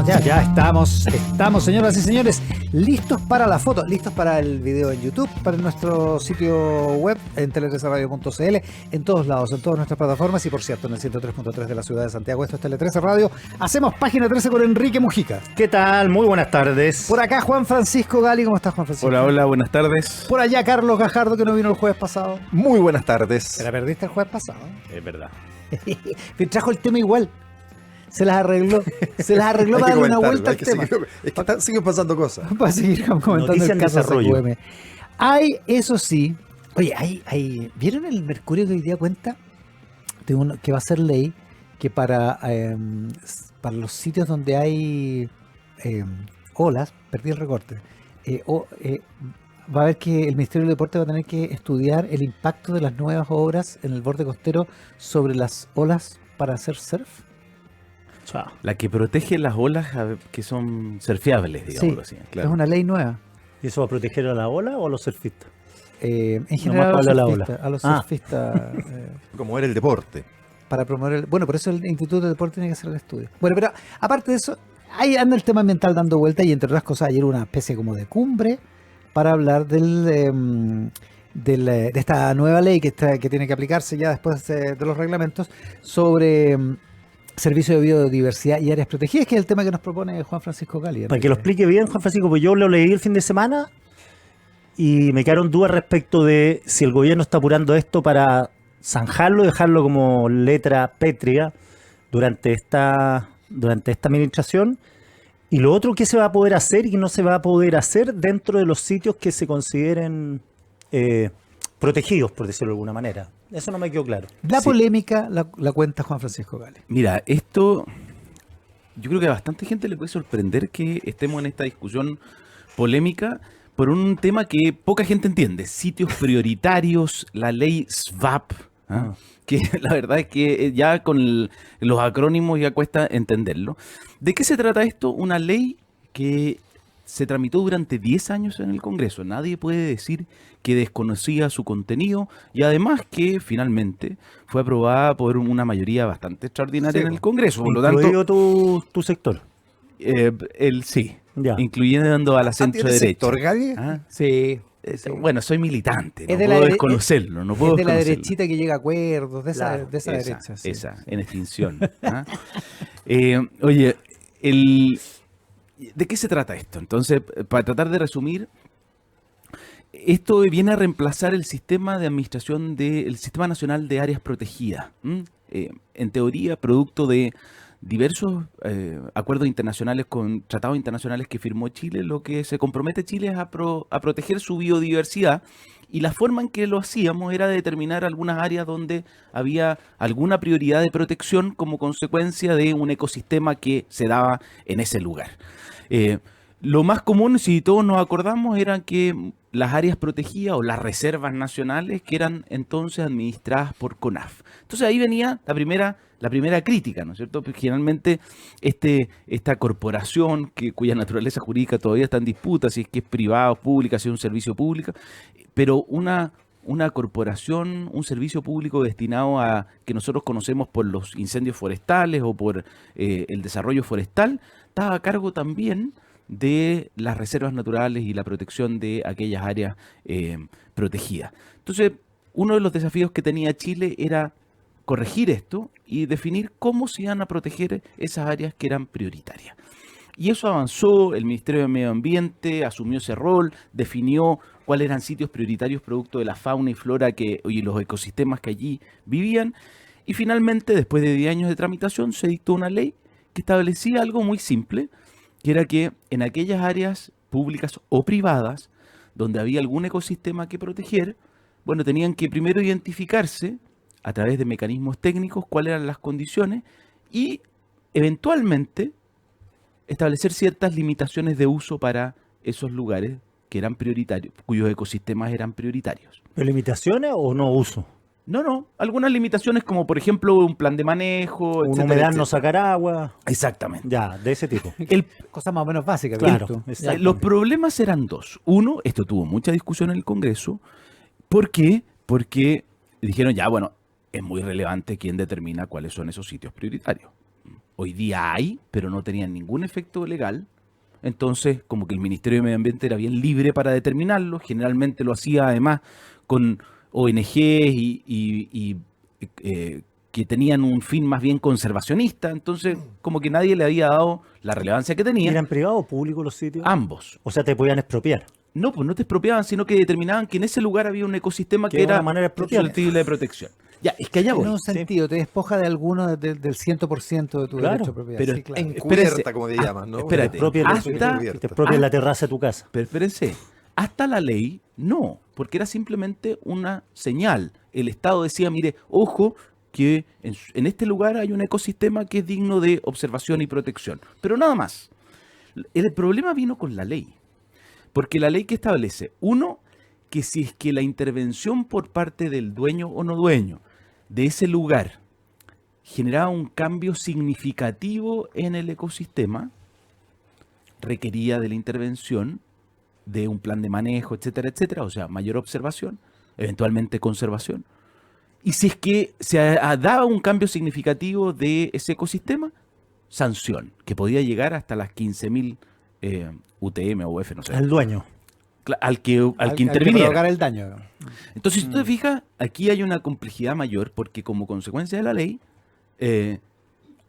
Ya estamos, señoras y señores, listos para la foto, listos para el video en YouTube, para nuestro sitio web en tele13radio.cl, en todos lados, en todas nuestras plataformas y por cierto en el 103.3 de la ciudad de Santiago. Esto es Tele 13 Radio. Hacemos Página 13 con Enrique Mujica. ¿Qué tal? Muy buenas tardes. Por acá Juan Francisco Gali. ¿Cómo estás, Juan Francisco? Hola, buenas tardes. Por allá Carlos Gajardo, que no vino el jueves pasado. Muy buenas tardes. Te la perdiste el jueves pasado. Es verdad. Me trajo el tema igual. Se las arregló para darle una vuelta al tema. Siguen pasando cosas. Para seguir comentando Noticia el en caso desarrollo. CQM. Hay, eso sí, oye, ¿vieron el Mercurio que hoy día cuenta? Que va a ser ley que para los sitios donde hay olas, perdí el recorte, va a haber que el Ministerio del Deporte va a tener que estudiar el impacto de las nuevas obras en el borde costero sobre las olas para hacer surf. Chao. La que protege las olas que son surfeables, digámoslo así. Es una ley nueva. ¿Y eso va a proteger a la ola o a los surfistas? En general a los surfistas. Como era el deporte. Para promover bueno, por eso el Instituto de Deporte tiene que hacer el estudio. Bueno, pero aparte de eso, ahí anda el tema ambiental dando vuelta y entre otras cosas ayer una especie como de cumbre para hablar de esta nueva ley que tiene que aplicarse ya después de los reglamentos sobre servicio de biodiversidad y áreas protegidas, que es el tema que nos propone Juan Francisco Gali. Para que lo explique bien, Juan Francisco, pues yo lo leí el fin de semana y me quedaron dudas respecto de si el gobierno está apurando esto para zanjarlo, dejarlo como letra pétrea durante esta administración. Y lo otro, ¿qué se va a poder hacer y qué no se va a poder hacer dentro de los sitios que se consideren protegidos, por decirlo de alguna manera? Eso no me quedó claro. La polémica la cuenta Juan Francisco Gali. Mira, esto yo creo que a bastante gente le puede sorprender que estemos en esta discusión polémica por un tema que poca gente entiende. Sitios prioritarios, la ley SVAP, que la verdad es que ya con los acrónimos ya cuesta entenderlo. ¿De qué se trata esto? Una ley que se tramitó durante 10 años en el Congreso. Nadie puede decir que desconocía su contenido y además que finalmente fue aprobada por una mayoría bastante extraordinaria en el Congreso. Por lo tanto, tu sector. Sí, Ya. Incluyendo al centro derecha. sector, Gali? Sí. Bueno, soy militante, Es no puedo desconocerlo. Es de la derechita que llega a acuerdos, de esa derecha. Sí. Esa, en extinción. Oye, ¿de qué se trata esto? Entonces, para tratar de resumir, esto viene a reemplazar el sistema de administración del Sistema Nacional de Áreas Protegidas. En teoría, producto de diversos acuerdos internacionales con tratados internacionales que firmó Chile, lo que se compromete Chile es a proteger su biodiversidad, y la forma en que lo hacíamos era determinar algunas áreas donde había alguna prioridad de protección como consecuencia de un ecosistema que se daba en ese lugar. Lo más común, si todos nos acordamos, eran que las áreas protegidas o las reservas nacionales que eran entonces administradas por CONAF. Entonces ahí venía la primera crítica, ¿no es cierto? Porque generalmente esta corporación cuya naturaleza jurídica todavía está en disputa, si es que es privada o pública, si es un servicio público, pero una corporación, un servicio público destinado a que nosotros conocemos por los incendios forestales o por el desarrollo forestal, estaba a cargo también de las reservas naturales y la protección de aquellas áreas protegidas. Entonces, uno de los desafíos que tenía Chile era corregir esto y definir cómo se iban a proteger esas áreas que eran prioritarias. Y eso avanzó, el Ministerio de Medio Ambiente asumió ese rol, definió cuáles eran sitios prioritarios producto de la fauna y flora y los ecosistemas que allí vivían. Y finalmente, después de 10 años de tramitación, se dictó una ley que establecía algo muy simple, que era que en aquellas áreas públicas o privadas donde había algún ecosistema que proteger, bueno, tenían que primero identificarse a través de mecanismos técnicos cuáles eran las condiciones y eventualmente establecer ciertas limitaciones de uso para esos lugares que eran prioritarios, cuyos ecosistemas eran prioritarios. ¿Pero limitaciones o no uso? No, algunas limitaciones como por ejemplo un plan de manejo, Una humedad, no sacar agua. Exactamente. Ya, de ese tipo. Cosa más o menos básica. Claro. Los problemas eran dos. Uno, esto tuvo mucha discusión en el Congreso. ¿Por qué? Porque dijeron ya, bueno, es muy relevante quién determina cuáles son esos sitios prioritarios. hoy día hay, pero no tenían ningún efecto legal. Entonces, como que el Ministerio de Medio Ambiente era bien libre para determinarlo. Generalmente lo hacía además con ONGs que tenían un fin más bien conservacionista. Entonces, como que nadie le había dado la relevancia que tenía. ¿Eran privados o públicos los sitios? Ambos. O sea, te podían expropiar. No, pues no te expropiaban, sino que determinaban que en ese lugar había un ecosistema Que que es una era manera expropiable. susceptible de protección. Ya, es que allá voy. Tiene un sentido, te despoja de alguno del 100% de tu Claro, derecho a propiedad. pero Sí, claro. Encubierta, como te llaman, ¿no? espérate. Te expropian la terraza de tu casa. Pero espérense, hasta la ley no, porque era simplemente una señal. El Estado decía, mire, ojo, que en este lugar hay un ecosistema que es digno de observación y protección. Pero nada más. El problema vino con la ley. Porque la ley que establece, uno, que si es que la intervención por parte del dueño o no dueño de ese lugar generaba un cambio significativo en el ecosistema, requería de la intervención de un plan de manejo, etcétera, etcétera, o sea, mayor observación, eventualmente conservación. Y si es que se daba un cambio significativo de ese ecosistema, sanción, que podía llegar hasta las 15.000 UTM o UF, no sé, Al dueño. al que Al que interviniera. provocar el daño. Entonces, si tú te fijas, aquí hay una complejidad mayor porque como consecuencia de la ley,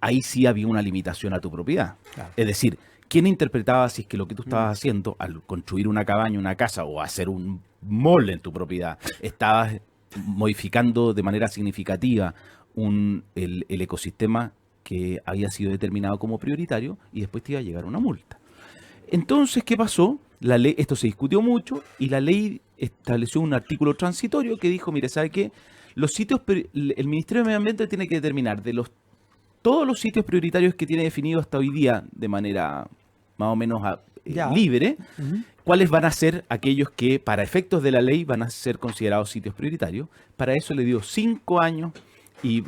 ahí sí había una limitación a tu propiedad. Claro. Es decir, ¿quién interpretaba si es que lo que tú estabas haciendo al construir una cabaña, una casa o hacer un mall en tu propiedad, estabas modificando de manera significativa el ecosistema que había sido determinado como prioritario y después te iba a llegar una multa? Entonces, ¿qué pasó? La ley, esto se discutió mucho y la ley estableció un artículo transitorio que dijo, mire, ¿sabe qué? El Ministerio de Medio Ambiente tiene que determinar todos los sitios prioritarios que tiene definido hasta hoy día de manera más o menos Ya. libre, Ujú. cuáles van a ser aquellos que para efectos de la ley van a ser considerados sitios prioritarios. Para eso le dio 5 años y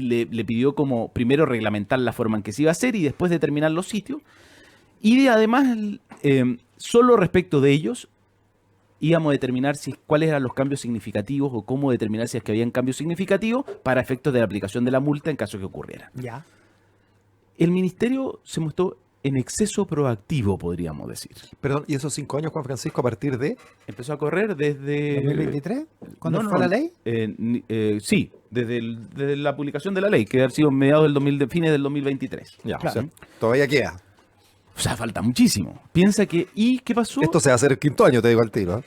le pidió como primero reglamentar la forma en que se iba a hacer y después determinar los sitios. Y además, solo respecto de ellos, íbamos a determinar cuáles eran los cambios significativos o cómo determinar si es que habían cambios significativos para efectos de la aplicación de la multa en caso que ocurriera. Ya. El ministerio se mostró en exceso proactivo, podríamos decir. Perdón, ¿y esos 5 años, Juan Francisco, a partir de? Empezó a correr desde... ¿2023? ¿Cuándo No, fue no, la ley? Sí, desde la publicación de la ley, que ha sido mediados fines del 2023. Ya, Claro. o sea, todavía queda. O sea, falta muchísimo. Piensa que... ¿Y qué pasó? Esto se va a hacer el 5.º año, te digo al tiro.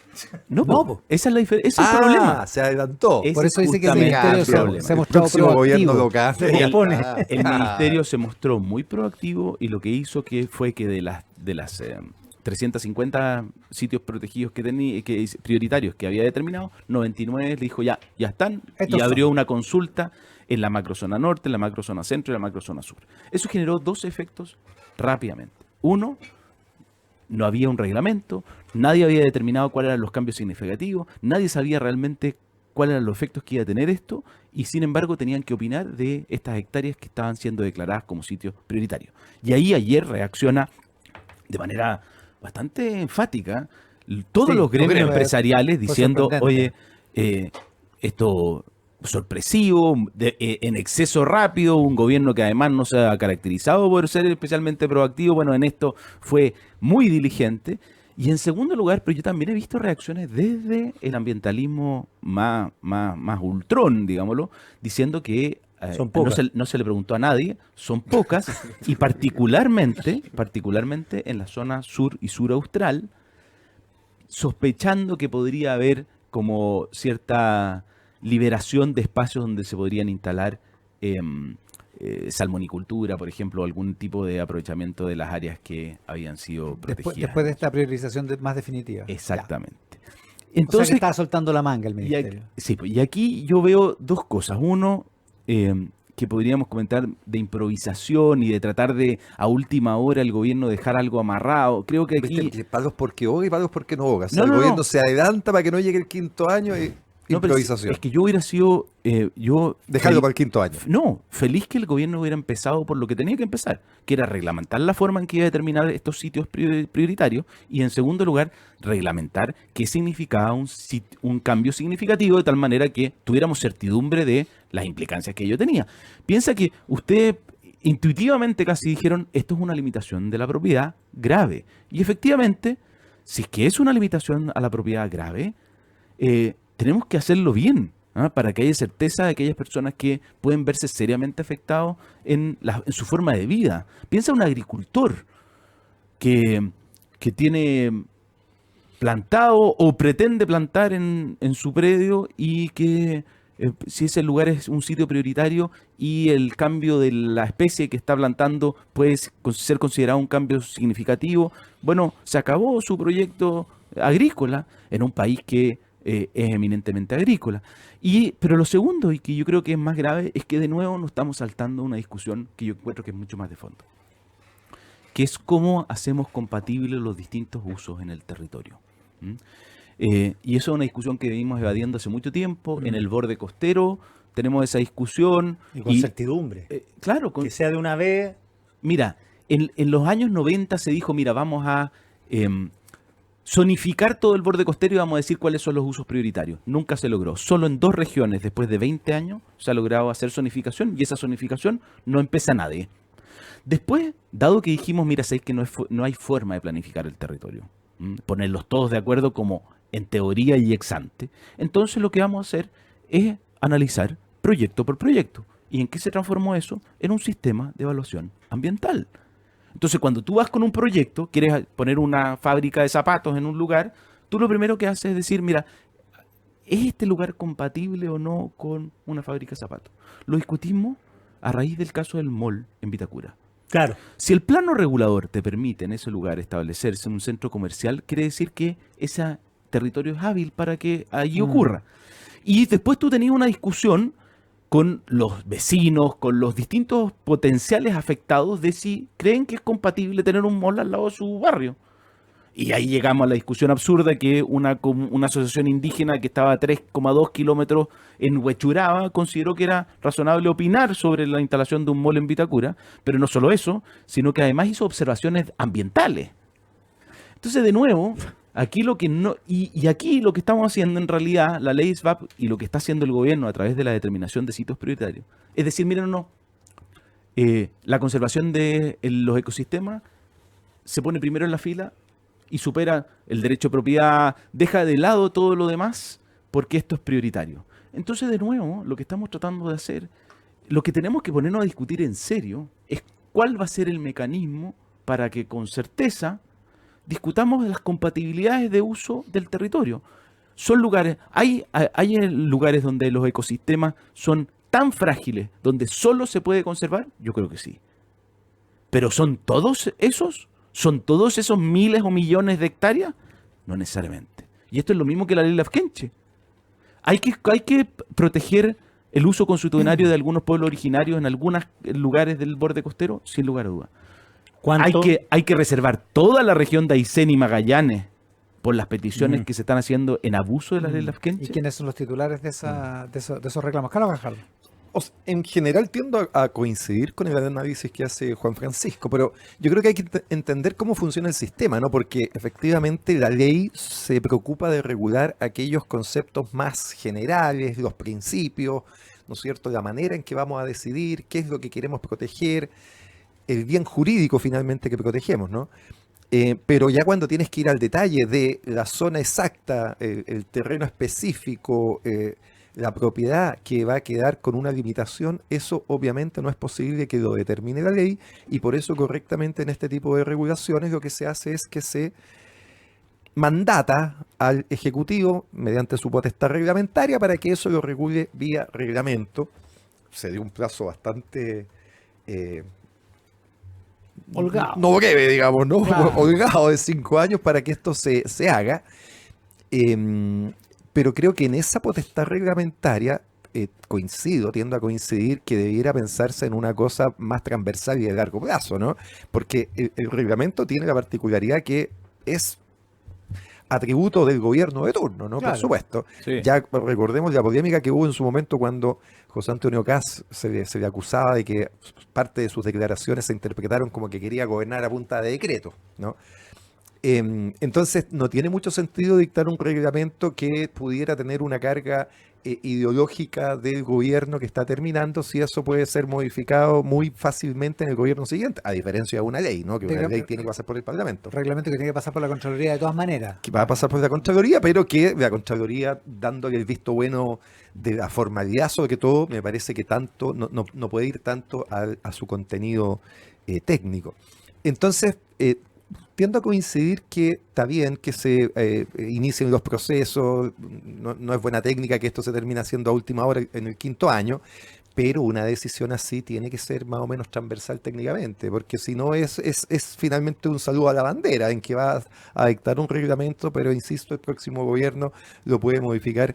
No, No, po. po. Esa es la diferencia. Ese es el problema. Se adelantó. Ese Por eso dice que el justamente ministerio el se problema. ha El mostrado próximo gobierno proactivo. local. Se propone. El ministerio se mostró muy proactivo y lo que hizo fue que de las 350 sitios protegidos prioritarios que había determinado, 99 le dijo ya están, Estos y abrió son. una consulta en la macrozona norte, en la macrozona centro y en la macrozona sur. Eso generó dos efectos rápidamente. Uno, no había un reglamento, nadie había determinado cuáles eran los cambios significativos, nadie sabía realmente cuáles eran los efectos que iba a tener esto, y sin embargo tenían que opinar de estas hectáreas que estaban siendo declaradas como sitios prioritarios. Y ahí ayer reacciona de manera bastante enfática todos Sí, los gremios creo que empresariales fue diciendo, oye, sorprendente. esto sorpresivo, en exceso rápido, un gobierno que además no se ha caracterizado por ser especialmente proactivo, bueno, en esto fue muy diligente. Y en segundo lugar, pero yo también he visto reacciones desde el ambientalismo más ultrón, digámoslo, diciendo que Son pocas. no se le preguntó a nadie, son pocas, y particularmente en la zona sur y sur austral, sospechando que podría haber como cierta liberación de espacios donde se podrían instalar salmonicultura, por ejemplo, algún tipo de aprovechamiento de las áreas que habían sido protegidas. Después de esta priorización más definitiva. Exactamente. Ya. O sea que Entonces, estaba soltando la manga el ministerio. sí, pues, y aquí yo veo dos cosas. Uno, que podríamos comentar de improvisación y de tratar de a última hora el gobierno dejar algo amarrado. Creo que aquí... ¿Viste? Palos porque hoga y palos porque no hoga. O sea, No, el no, gobierno no. se adelanta para que no llegue el 5.º año y No, pero improvisación. es que yo hubiera sido... Dejarlo para el 5.º año. No, feliz que el gobierno hubiera empezado por lo que tenía que empezar, que era reglamentar la forma en que iba a determinar estos sitios prioritarios y, en segundo lugar, reglamentar qué significaba un cambio significativo de tal manera que tuviéramos certidumbre de las implicancias que ello tenía. Piensa que usted intuitivamente casi dijeron, esto es una limitación de la propiedad grave. Y efectivamente, si es que es una limitación a la propiedad grave, tenemos que hacerlo bien, para que haya certeza de aquellas personas que pueden verse seriamente afectados en su forma de vida. Piensa un agricultor que tiene plantado o pretende plantar en su predio y que si ese lugar es un sitio prioritario y el cambio de la especie que está plantando puede ser considerado un cambio significativo, bueno, se acabó su proyecto agrícola en un país que es eminentemente agrícola. Pero lo segundo, y que yo creo que es más grave, es que de nuevo nos estamos saltando una discusión que yo encuentro que es mucho más de fondo, que es cómo hacemos compatibles los distintos usos en el territorio. Y eso es una discusión que venimos evadiendo hace mucho tiempo. En el borde costero tenemos esa discusión. Y con certidumbre. Claro. Que sea de una vez. Mira, en los años 90 se dijo, mira, vamos a zonificar todo el borde costero y vamos a decir cuáles son los usos prioritarios. Nunca se logró. Solo en 2 regiones, después de 20 años, se ha logrado hacer zonificación y esa zonificación no empieza a nadie. Después, dado que dijimos, mira, sabéis que no hay forma de planificar el territorio, ponerlos todos de acuerdo como en teoría y ex ante, entonces lo que vamos a hacer es analizar proyecto por proyecto. ¿Y en qué se transformó eso? En un sistema de evaluación ambiental. Entonces, cuando tú vas con un proyecto, quieres poner una fábrica de zapatos en un lugar, tú lo primero que haces es decir, mira, ¿es este lugar compatible o no con una fábrica de zapatos? Lo discutimos a raíz del caso del mall en Vitacura. Claro. Si el plano regulador te permite en ese lugar establecerse en un centro comercial, quiere decir que ese territorio es hábil para que allí ocurra. Y después tú tenías una discusión con los vecinos, con los distintos potenciales afectados de si creen que es compatible tener un mall al lado de su barrio. Y ahí llegamos a la discusión absurda que una asociación indígena que estaba a 3,2 kilómetros en Huechuraba consideró que era razonable opinar sobre la instalación de un mall en Vitacura, pero no solo eso, sino que además hizo observaciones ambientales. Entonces, de nuevo, aquí lo que no y aquí lo que estamos haciendo en realidad, la ley SVAP y lo que está haciendo el gobierno a través de la determinación de sitios prioritarios, es decir, miren, la conservación de los ecosistemas se pone primero en la fila y supera el derecho de propiedad, deja de lado todo lo demás, porque esto es prioritario. Entonces, de nuevo, lo que estamos tratando de hacer, lo que tenemos que ponernos a discutir en serio, es cuál va a ser el mecanismo para que con certeza discutamos las compatibilidades de uso del territorio. Son lugares, hay lugares donde los ecosistemas son tan frágiles, donde solo se puede conservar, yo creo que sí. Pero ¿son todos esos? ¿Son todos esos miles o millones de hectáreas? No necesariamente. Y esto es lo mismo que la ley Lafkenche. Hay que proteger el uso consuetudinario de algunos pueblos originarios en algunos lugares del borde costero, sin lugar a dudas. Hay que reservar toda la región de Aysén y Magallanes por las peticiones que se están haciendo en abuso de la ley Lafkenche. ¿Y quiénes son los titulares de esos reclamos? Carlos Gajardo. En general tiendo a coincidir con el análisis que hace Juan Francisco, pero yo creo que hay que entender cómo funciona el sistema, ¿no? Porque efectivamente la ley se preocupa de regular aquellos conceptos más generales, los principios, ¿no es cierto? La manera en que vamos a decidir, qué es lo que queremos proteger, el bien jurídico finalmente que protegemos, ¿no? Pero ya cuando tienes que ir al detalle de la zona exacta, el terreno específico, la propiedad que va a quedar con una limitación, eso obviamente no es posible que lo determine la ley, y por eso correctamente en este tipo de regulaciones lo que se hace es que se mandata al Ejecutivo mediante su potestad reglamentaria para que eso lo regule vía reglamento. Se dio un plazo bastante holgado. No breve, digamos, ¿no? Claro. Holgado de 5 años para que esto se haga. Pero creo que en esa potestad reglamentaria tiendo a coincidir que debiera pensarse en una cosa más transversal y de largo plazo, ¿no? Porque el reglamento tiene la particularidad que es atributo del gobierno de turno, ¿no? Claro. Por supuesto. Sí. Ya recordemos la polémica que hubo en su momento cuando José Antonio Kast se le acusaba de que parte de sus declaraciones se interpretaron como que quería gobernar a punta de decreto, ¿no? Entonces no tiene mucho sentido dictar un reglamento que pudiera tener una carga ideológica del gobierno que está terminando, si eso puede ser modificado muy fácilmente en el gobierno siguiente, a diferencia de una ley, ¿no? Que una ley tiene que pasar por el Parlamento. Reglamento que tiene que pasar por la Contraloría de todas maneras. Que va a pasar por la Contraloría, pero que la Contraloría, dándole el visto bueno de la formalidad sobre todo, me parece que tanto no puede ir tanto a su contenido técnico. Entonces, tiendo a coincidir que está bien que se inicien los procesos, no es buena técnica que esto se termine haciendo a última hora en el 5.º año, pero una decisión así tiene que ser más o menos transversal técnicamente, porque si no es finalmente un saludo a la bandera, en que va a dictar un reglamento, pero insisto, el próximo gobierno lo puede modificar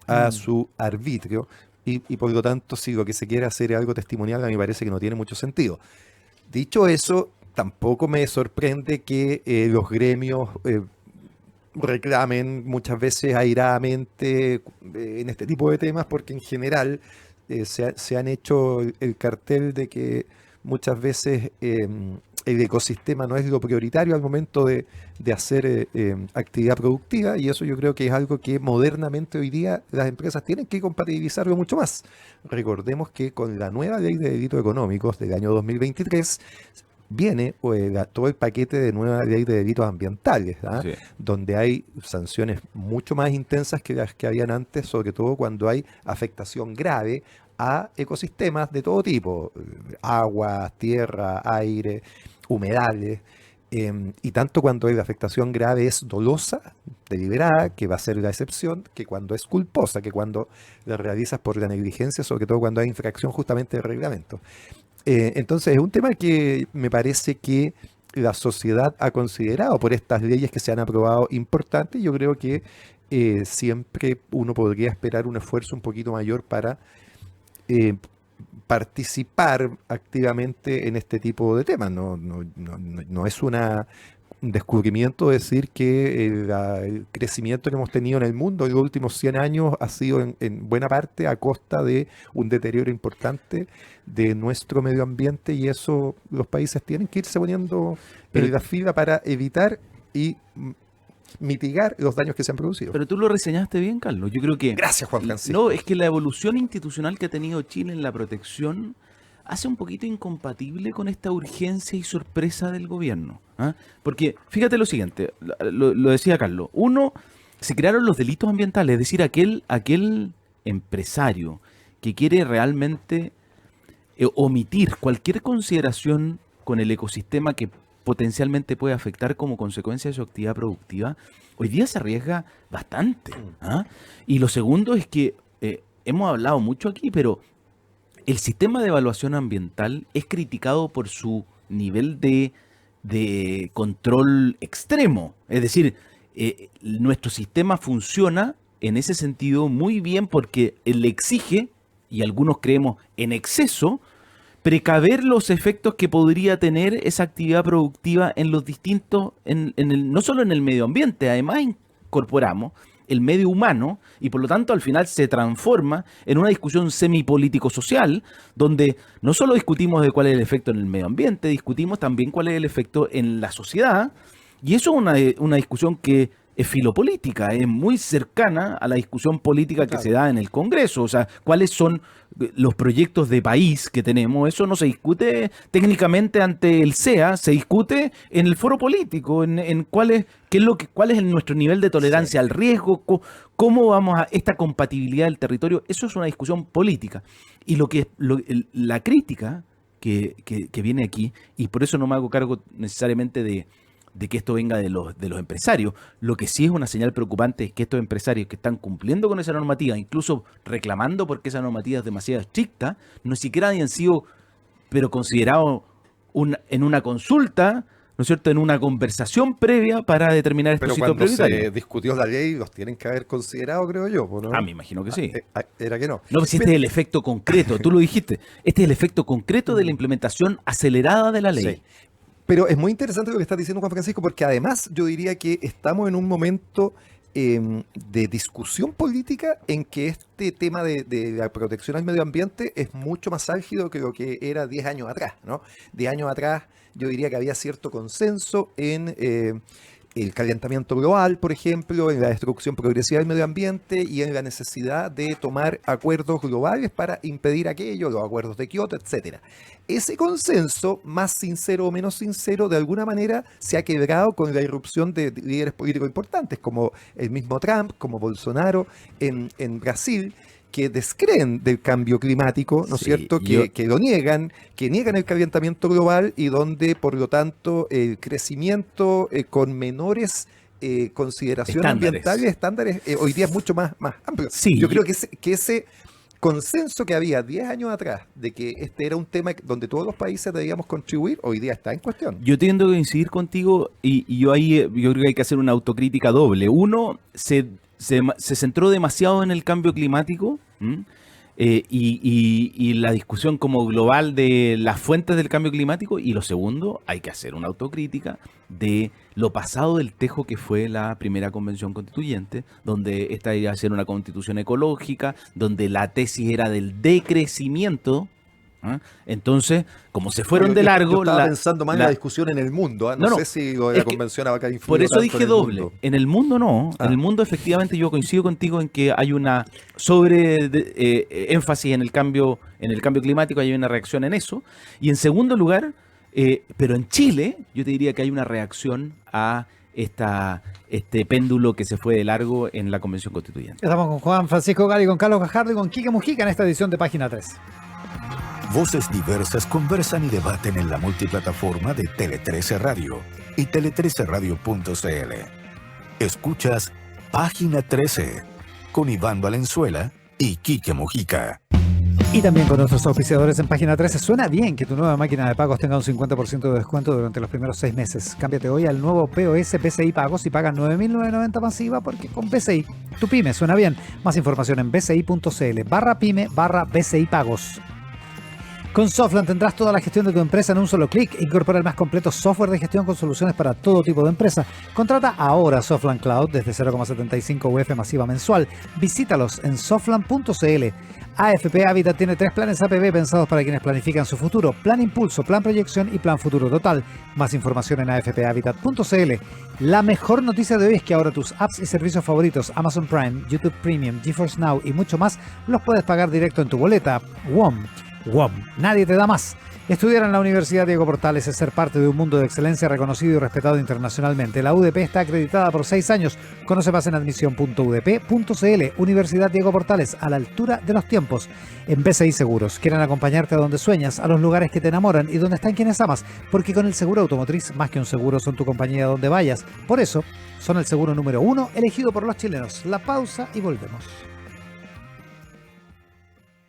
a su arbitrio, y por lo tanto, si lo que se quiere hacer es algo testimonial, a mí me parece que no tiene mucho sentido. Dicho eso, tampoco me sorprende que los gremios reclamen muchas veces airadamente en este tipo de temas, porque en general se han hecho el cartel de que muchas veces el ecosistema no es lo prioritario al momento de hacer actividad productiva, y eso yo creo que es algo que modernamente hoy día las empresas tienen que compatibilizarlo mucho más. Recordemos que con la nueva ley de delitos económicos del año 2023 viene todo el paquete de nueva ley de delitos ambientales, ¿ah? Sí. Donde hay sanciones mucho más intensas que las que habían antes, sobre todo cuando hay afectación grave a ecosistemas de todo tipo, agua, tierra, aire, humedales, y tanto cuando la afectación grave es dolosa, deliberada, que va a ser la excepción, que cuando es culposa, que cuando la realizas por la negligencia, sobre todo cuando hay infracción justamente del reglamento. Entonces es un tema que me parece que la sociedad ha considerado por estas leyes que se han aprobado importantes. Yo creo que siempre uno podría esperar un esfuerzo un poquito mayor para participar activamente en este tipo de temas. No es un descubrimiento decir que el crecimiento que hemos tenido en el mundo en los últimos 100 años ha sido en buena parte a costa de un deterioro importante de nuestro medio ambiente, y eso los países tienen que irse poniendo en la fila para evitar y mitigar los daños que se han producido. Pero tú lo reseñaste bien, Carlos. Yo creo que... Gracias, Juan Francisco. No, es que la evolución institucional que ha tenido Chile en la protección hace un poquito incompatible con esta urgencia y sorpresa del gobierno. ¿Ah? Porque fíjate lo siguiente, lo decía Carlos. Uno, se crearon los delitos ambientales, es decir, aquel empresario que quiere realmente omitir cualquier consideración con el ecosistema que potencialmente puede afectar como consecuencia de su actividad productiva, hoy día se arriesga bastante. ¿Ah? Y lo segundo es que hemos hablado mucho aquí, pero el sistema de evaluación ambiental es criticado por su nivel de control extremo. Es decir, nuestro sistema funciona en ese sentido muy bien porque le exige, y algunos creemos en exceso, precaver los efectos que podría tener esa actividad productiva en los distintos, no solo en el medio ambiente, además incorporamos el medio humano, y por lo tanto al final se transforma en una discusión semipolítico-social, donde no solo discutimos de cuál es el efecto en el medio ambiente, discutimos también cuál es el efecto en la sociedad, y eso es una discusión que es filopolítica, es muy cercana a la discusión política que se da en el Congreso. O sea, cuáles son los proyectos de país que tenemos. Eso no se discute técnicamente ante el CEA, se discute en el foro político, en cuál es nuestro nivel de tolerancia al riesgo, cómo vamos a esta compatibilidad del territorio. Eso es una discusión política. Y la crítica que viene aquí, y por eso no me hago cargo necesariamente de que esto venga de los empresarios. Lo que sí es una señal preocupante es que estos empresarios que están cumpliendo con esa normativa, incluso reclamando porque esa normativa es demasiado estricta, no siquiera hayan sido considerados en una consulta, ¿no es cierto?, en una conversación previa para determinar estos sitios prioritarios. Pero cuando se discutió la ley, los tienen que haber considerado, creo yo, ¿no? Me imagino que sí. Era que no. No, si este es el efecto concreto, tú lo dijiste, este es el efecto concreto de la implementación acelerada de la ley. Sí. Pero es muy interesante lo que estás diciendo, Juan Francisco, porque además yo diría que estamos en un momento de discusión política en que este tema de la protección al medio ambiente es mucho más álgido que lo que era 10 años atrás, ¿no? 10 años atrás yo diría que había cierto consenso en el calentamiento global, por ejemplo, en la destrucción progresiva del medio ambiente y en la necesidad de tomar acuerdos globales para impedir aquello, los acuerdos de Kioto, etcétera. Ese consenso, más sincero o menos sincero, de alguna manera se ha quebrado con la irrupción de líderes políticos importantes, como el mismo Trump, como Bolsonaro en Brasil, que descreen del cambio climático, ¿no es Sí, cierto? Que lo niegan, que niegan el calentamiento global y donde, por lo tanto, el crecimiento con menores consideraciones ambientales, estándares, hoy día es mucho más amplio. Sí. Yo creo que ese consenso que había 10 años atrás de que este era un tema donde todos los países debíamos contribuir, hoy día está en cuestión. Yo tiendo a coincidir contigo y yo ahí yo creo que hay que hacer una autocrítica doble. Uno, se centró demasiado en el cambio climático. Y la discusión como global de las fuentes del cambio climático. Y lo segundo, hay que hacer una autocrítica de lo pasado del tejo que fue la primera convención constituyente, donde esta iba a ser una constitución ecológica, donde la tesis era del decrecimiento. Entonces, como se fueron de largo... Yo estaba pensando más en la discusión en el mundo. No sé si lo de la convención va a influir. Por eso dije doble. Mundo. En el mundo no. En el mundo efectivamente yo coincido contigo en que hay una énfasis en el cambio climático, hay una reacción en eso. Y en segundo lugar, pero en Chile, yo te diría que hay una reacción a este péndulo que se fue de largo en la convención constituyente. Estamos con Juan Francisco Gali, con Carlos Gajardo y con Quique Mujica en esta edición de Página 3. Voces diversas conversan y debaten en la multiplataforma de Tele13 Radio y tele13radio.cl. Escuchas Página 13 con Iván Valenzuela y Quique Mujica. Y también con nuestros auspiciadores en Página 13. Suena bien que tu nueva máquina de pagos tenga un 50% de descuento durante los primeros 6 meses. Cámbiate hoy al nuevo POS BCI Pagos y paga 9.990 masiva porque con BCI tu pyme suena bien. Más información en bci.cl/pyme/BCI Pagos. Con Softland tendrás toda la gestión de tu empresa en un solo clic. Incorpora el más completo software de gestión con soluciones para todo tipo de empresa. Contrata ahora Softland Cloud desde 0,75 UF masiva mensual. Visítalos en softland.cl. AFP Habitat tiene 3 planes APB pensados para quienes planifican su futuro. Plan Impulso, Plan Proyección y Plan Futuro Total. Más información en afphabitat.cl. La mejor noticia de hoy es que ahora tus apps y servicios favoritos, Amazon Prime, YouTube Premium, GeForce Now y mucho más, los puedes pagar directo en tu boleta. WOM, nadie te da más. Estudiar en la Universidad Diego Portales es ser parte de un mundo de excelencia reconocido y respetado internacionalmente. La UDP está acreditada por 6 años. Conoce más en admisión.udp.cl. Universidad Diego Portales, a la altura de los tiempos. En BCI Seguros, quieren acompañarte a donde sueñas, a los lugares que te enamoran y donde están quienes amas, porque con el seguro automotriz, más que un seguro, son tu compañía donde vayas. Por eso, son el seguro número 1 elegido por los chilenos. La pausa y volvemos.